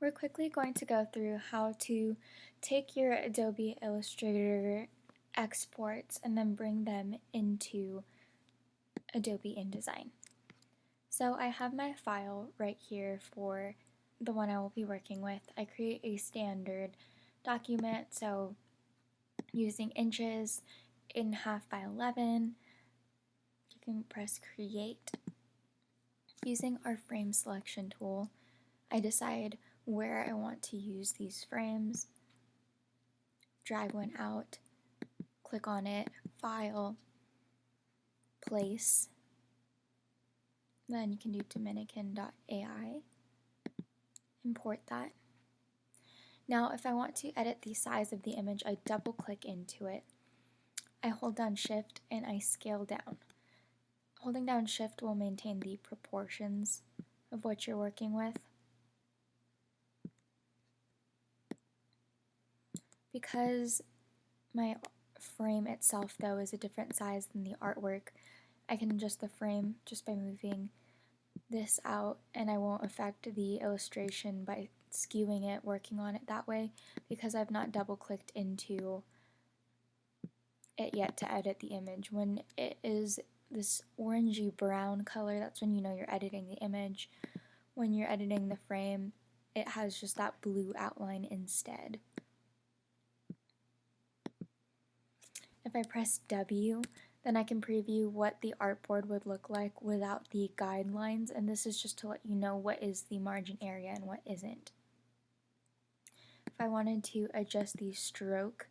We're quickly going to go through how to take your Adobe Illustrator exports and then bring them into Adobe InDesign. So I have my file right here for the one I will be working with. I create a standard document, so using inches in 1/2 by 11, you can press create. Using our frame selection tool, I decide where I want to use these frames, drag one out, click on it, file, place, then you can do Dominican.ai, import that. Now if I want to edit the size of the image, I double click into it, I hold down shift and I scale down. Holding down shift will maintain the proportions of what you're working with. Because my frame itself though is a different size than the artwork, I can adjust the frame just by moving this out, and I won't affect the illustration by skewing it, working on it that way, because I've not double clicked into it yet to edit the image. When it is this orangey brown color, that's when you know you're editing the image. When you're editing the frame, it has just that blue outline instead. If I press W, then I can preview what the artboard would look like without the guidelines, and this is just to let you know what is the margin area and what isn't. If I wanted to adjust the stroke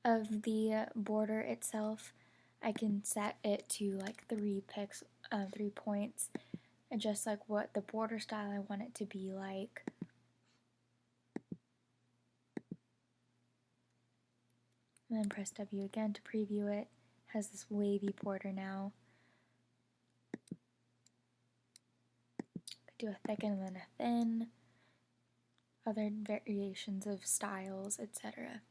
of the border itself, I can set it to like 3 points, adjust like what the border style I want it to be like. And then press W again to preview it. It has this wavy border now. Could do a thicken and then a thin, other variations of styles, etc.